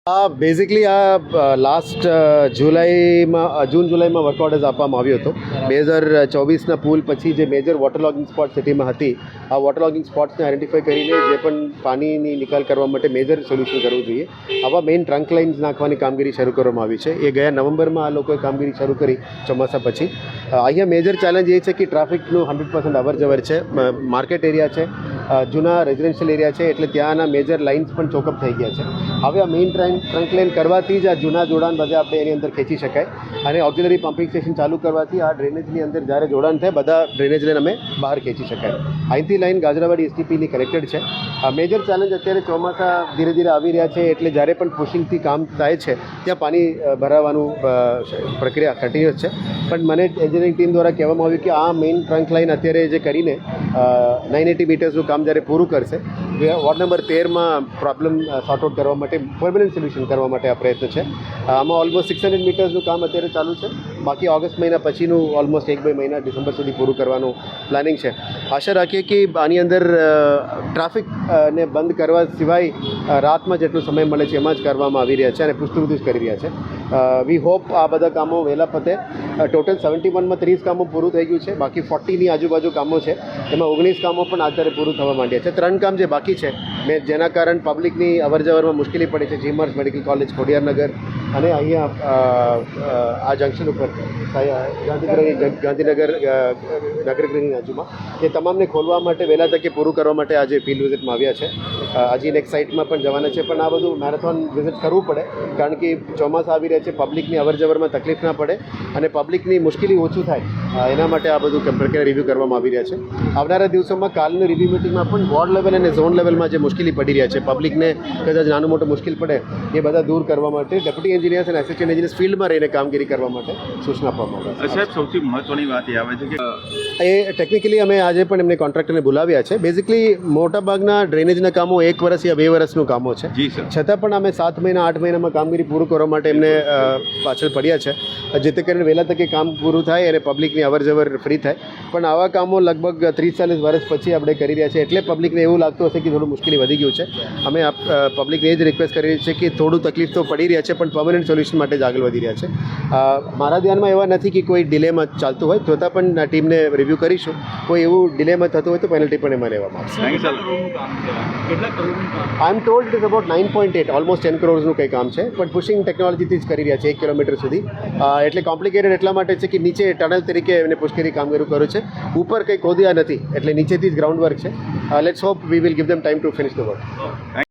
Basically last જૂન જુલાઈમાં work orders આપવામાં આવ્યો હતો. 2024ના પુલ પછી જે મેજર વોટર લોગિંગ સ્પોટ સિટીમાં હતી, આ વોટર લોગિંગ સ્પોટ્સને આઈડેન્ટિફાઈ કરીને જે પણ પાણીની નિકાલ કરવા માટે મેજર સોલ્યુશન કરવું જોઈએ. આવા મેઇન ટ્રંક લાઇન્સ નાખવાની કામગીરી શરૂ કરવામાં આવી છે. એ ગયા નવેમ્બરમાં આ લોકોએ કામગીરી શરૂ કરી ચોમાસા પછી. અહીંયા મેજર ચેલેન્જ એ છે કે ટ્રાફિકનું 100% અવર જવર છે, માર્કેટ એરિયા છે, જૂના રેઝિડેન્શિયલ એરિયા છે, એટલે ત્યાંના મેજર લાઇન્સ પણ ચોકઅપ થઈ ગયા છે. હવે આ મેઇન ટ્રંક લાઇન કરવાથી જ આ જૂના જોડાણ બધા આપણે એની અંદર ખેંચી શકાય, અને ઓક્સિલરી પમ્પિંગ સ્ટેશન ચાલુ કરવાથી આ ડ્રેનેજની અંદર જ્યારે જોડાણ થાય બધા ડ્રેનેજ લાઇન અમે બહાર ખેંચી શકાય. અહીંથી લાઇન ગાજરાવાડી એસટીપીની કનેક્ટેડ છે. આ મેજર ચેલેન્જ અત્યારે ચોમાસા ધીરે ધીરે આવી રહ્યા છે, એટલે જ્યારે પણ પુશિંગથી કામ થાય છે ત્યાં પાણી ભરાવાનું પ્રક્રિયા કન્ટિન્યુઅસ છે. પણ મને એન્જિનિયરિંગ ટીમ દ્વારા કહેવામાં આવ્યું કે આ મેઇન ટ્રંક લાઇન અત્યારે જે કરીને 980 મીટર્સનું કામ જ્યારે પૂરું કરશે, વોર્ડ નંબર 13માં પ્રોબ્લેમ સોર્ટ આઉટ કરવા માટે પરમનન્ટ સોલ્યુશન કરવા માટે આ પ્રયત્ન છે. આમાં ઓલમોસ્ટ 600 મીટર્સનું કામ અત્યારે ચાલુ છે. બાકી ઓગસ્ટ મહિના પછીનું ઓલમોસ્ટ 1-2 મહિના ડિસેમ્બર સુધી પૂરું કરવાનું પ્લાનિંગ છે. આશા રાખીએ કે આની અંદર ટ્રાફિકને બંધ કરવા સિવાય રાતમાં જેટલો સમય મળે છે એમાં જ કરવામાં આવી રહ્યા છે, અને પૂછતું જ કરી રહ્યા છે. વી હોપ આ બધા કામો વહેલા પતે. ટોટલ 71માં 30 કામો પૂરું થઈ ગયું છે. બાકી 40ની આજુબાજુ કામો છે, એમાં 19 કામો પણ અત્યારે પૂરું થવા માંડ્યા છે. 3 કામ જે બાકી છે જેના કારણ પબ્લિકની અવરજવરમાં મુશ્કેલી પડી છે, જીમર્સ મેડિકલ કોલેજ, ખોડિયારનગર, અને અહીંયા આ જંકશન ઉપર ગાંધીનગર નગરગૃહની બાજુમાં, એ તમામને ખોલવા માટે વહેલા તકે પૂરું કરવા માટે આજે ફિલ્ડ વિઝિટમાં આવ્યા છે. હજી નેક્સ્ટ સાઇટમાં પણ જવાના છે. પણ આ બધું મેરેથોન વિઝિટ કરવું પડે, કારણ કે ચોમાસા આવી રહ્યા છે, પબ્લિકની અવરજવરમાં તકલીફ ના પડે અને પબ્લિકની મુશ્કેલી ઓછું થાય, એના માટે આ બધું પ્રક્રિયા રિવ્યૂ કરવામાં આવી રહ્યા છે. આવનારા દિવસોમાં કાલની રિવ્યૂ મિટિંગમાં પણ વોર્ડ લેવલ અને ઝોન લેવલમાં જે મુશ્કેલી પડી રહ્યા છે, પબ્લિકને કદાચ નાનું મોટું મુશ્કેલ પડે, એ બધા દૂર કરવા માટે ડેપ્યુટી એન્જિનિયર્સ અને એસિસ્ટન્ટ એન્જિનિયર્સ ફિલ્ડમાં રહીને કામગીરી કરવા માટે સૂચના આપવામાં આવે છે. સાહેબ, સૌથી મહત્વની વાત એ આવે છે કે એ ટેકનિકલી અમે આજે પણ એમને કોન્ટ્રાક્ટરને બોલાવ્યા છે. બેઝિકલી મોટાભાગના ડ્રેનેજના કામો 1 વર્ષ યા 2 વર્ષનું કામો છે. છતાં પણ અમે 7 મહિના 8 મહિનામાં કામગીરી પૂરું કરવા માટે એમને પાછળ પડ્યા છે, જેથી કરીને વહેલા તકે કામ પૂરું થાય અને પબ્લિકની અવરજવર ફ્રી થાય. પણ આવા કામો લગભગ 30-40 વર્ષ પછી આપણે કરી રહ્યા છીએ, એટલે પબ્લિકને એવું લાગતું હશે કે થોડું મુશ્કેલી વધી ગયું છે. અમે પબ્લિકને એ જ રિક્વેસ્ટ કરી રહ્યા છીએ કે થોડું તકલીફ તો પડી રહ્યા છે, પણ પરમનન્ટ સોલ્યુશન માટે જ આગળ વધી રહ્યા છે. મારા ધ્યાનમાં એવા નથી કે કોઈ ડિલેમાં ચાલતું હોય, છતાં પણ ટીમને રિવ્યૂ કરીશું. કોઈ એવું ડિલેમાં થતું હોય તો પેનલ્ટી પણ એમાં લેવામાં આવશે. I am told it is about 9.8, almost 10 કરોડનું કંઈ કામ છે, પણ પુશિંગ ટેકનોલોજીથી જ કરી રહ્યા છે 1 કિલોમીટર સુધી. એટલે કોમ્પ્લિકેટેડ એટલા માટે છે કે નીચે ટનલ તરીકે એને પુશ કરી કામગીરી કર્યું છે, ઉપર કંઈ ખોદ્યા નથી, એટલે નીચેથી જ ગ્રાઉન્ડ વર્ક છે. Let's hope we will give them time to finish the work.